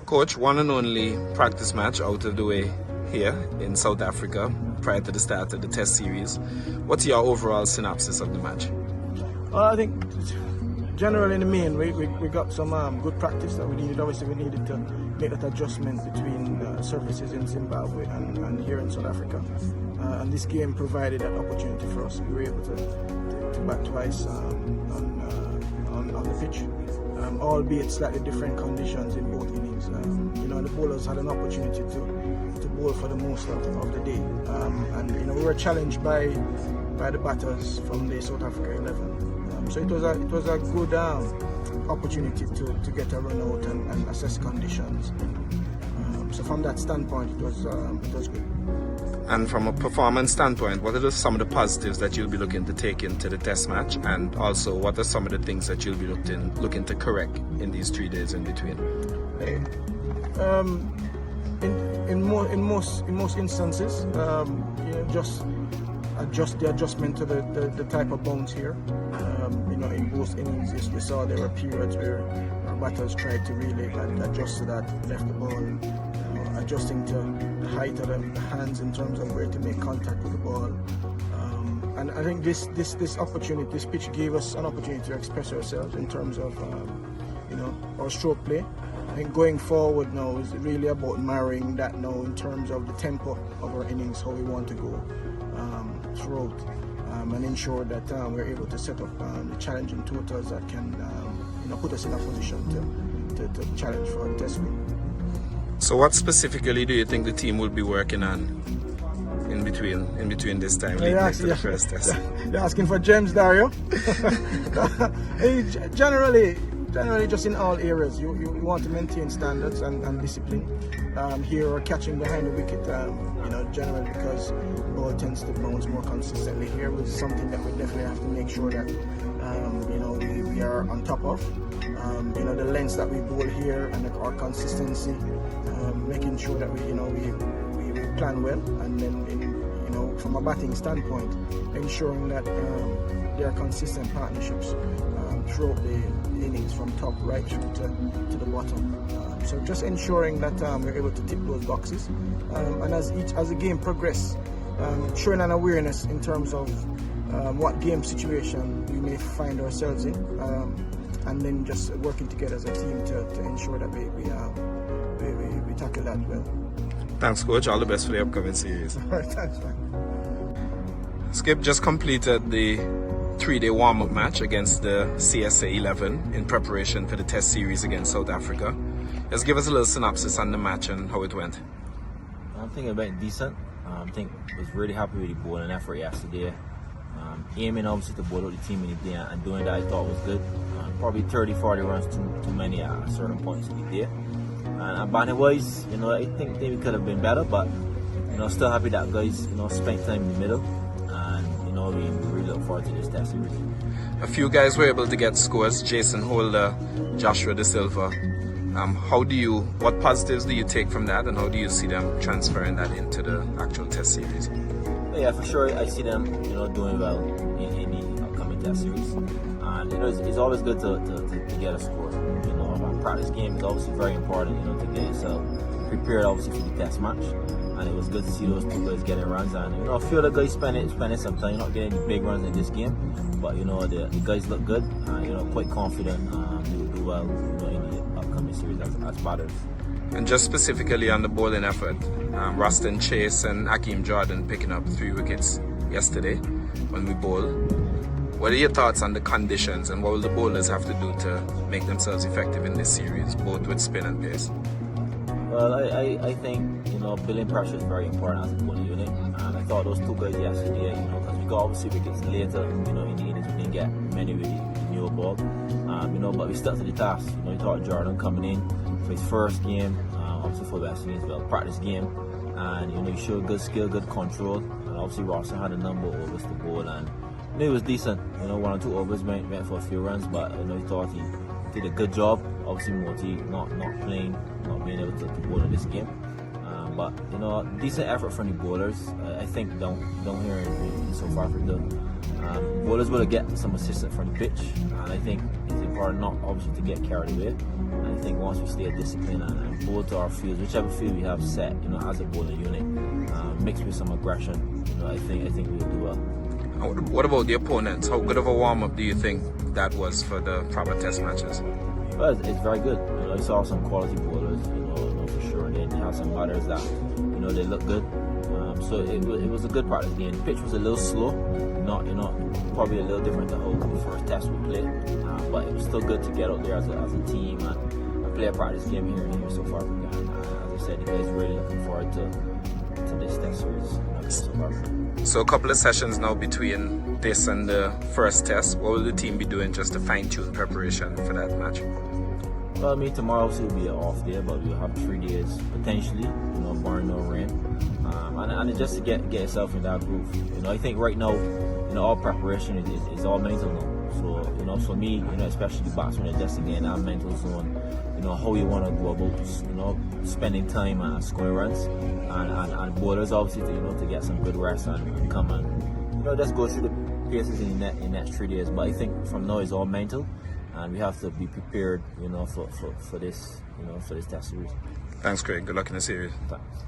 Coach, one and only practice match out of the way here in South Africa prior to the start of the Test series. What's your overall synopsis of the match? Well, I think generally in the main, we got some good practice that we needed. Obviously, we needed to make that adjustment between surfaces in Zimbabwe and here in South Africa. And this game provided that opportunity for us. We were able to bat twice on the pitch, albeit slightly different conditions in both innings. The bowlers had an opportunity to bowl for the most of the day. And we were challenged by the batters from the South Africa 11. So it was a good opportunity to get a run out and assess conditions. So from that standpoint, it was good. And from a performance standpoint, what are some of the positives that you'll be looking to take into the Test match, and also what are some of the things that you'll be looking to correct in these 3 days in between? In most instances, just adjust the adjustment to the type of bounce here. In both innings, we saw there were periods where our batters tried to really adjust to that, left the ball, adjusting to the height of the hands in terms of where to make contact with the ball. And I think this opportunity, this pitch gave us an opportunity to express ourselves in terms of our stroke play. I think going forward now is really about marrying that now in terms of the tempo of our innings, how we want to go throughout, and ensure that we're able to set up the challenging totals that can put us in a position to challenge for a Test win. So what specifically do you think the team will be working on in between this time leading up to the first Test? You're asking for gems, Dario. Generally just in all areas, you want to maintain standards and discipline. Here we're catching behind the wicket, generally because the ball tends to bounce more consistently. Here was something that we definitely have to make sure that we are on top of. The lengths that we bowl here and our consistency, making sure that we plan well, and then from a batting standpoint, ensuring that there are consistent partnerships throughout the innings from top right through to the bottom. So just ensuring that we're able to tick those boxes, and as the game progresses, showing an awareness in terms of what game situation we may find ourselves in, and then just working together as a team to ensure that we tackle that well. Thanks, Coach. All the best for the upcoming series. All right, thanks, man. Skip just completed the 3-day warm-up match against the CSA 11 in preparation for the Test series against South Africa. Just give us a little synopsis on the match and how it went. I think it went decent. I think I was really happy with the bowling effort yesterday. Aiming obviously to bowl out the team in the day and doing that I thought was good. Probably 30-40 runs too many at certain points in the day. And batting wise, I think they could have been better, but still happy that guys spent time in the middle, and we really look forward to this Test series. A few guys were able to get scores: Jason Holder, Joshua De Silva. What positives do you take from that, and how do you see them transferring that into the actual Test series? Yeah, for sure, I see them doing well in the upcoming Test series, and it's always good to get a score. A practice game is obviously very important, to get yourself prepared obviously for the Test match, and it was good to see those two guys getting runs, and a few of the guys spending some time, not getting any big runs in this game, but the guys look good, quite confident, they will do well in the upcoming series as batters. And just specifically on the bowling effort, Rustin Chase and Akeem Jordan picking up 3 wickets yesterday when we bowl. What are your thoughts on the conditions, and what will the bowlers have to do to make themselves effective in this series, both with spin and pace? Well, I think building pressure is very important as a bowling unit, and I thought those 2 guys yesterday, because we got obviously wickets later, in the innings we didn't get many with the newer ball, but we stuck to the task. We thought Jordan coming in for his first game, obviously for West Indies, practice game, and he showed good skill, good control, and obviously Rosson had a number of overs to bowl, and it was decent. 1 or 2 overs went for a few runs, but he thought he did a good job. Obviously Moti not playing, not being able to bowl in this game, but decent effort from the bowlers. I think down here in South Africa, bowlers will get some assistance from the pitch, and I think it's important not obviously to get carried away. And I think once we stay disciplined and bowl to our fields, whichever field we have set, as a bowling unit, mixed with some aggression, I think we'll do well. What about the opponents? How good of a warm-up do you think that was for the proper test matches? Well, it's very good. I saw some quality bowlers, for sure. And then you have some others that, they look good. So it was a good part of the game. The pitch was a little slow, probably a little different to how the first test we played. But it was still good to get out there as a team and play a practice game here in South Africa. And as I said, the guys really looking forward to this test series in South Africa. So a couple of sessions now between this and the first test. What will the team be doing just to fine-tune preparation for that match? Well, tomorrow obviously will be an off day, but we'll have 3 days potentially, barring no rain. And just to get yourself in that groove. I think right now, all preparation is all mental now. So, for me, especially the batsmen, it's just again that mental zone. How you want to go about, spending time and scoring runs, and bowlers obviously to get some good rest and come and just go through the paces in the next 3 days. But I think from now it's all mental, and we have to be prepared, for this, for this test series. Thanks, Craig. Good luck in the series. Thanks.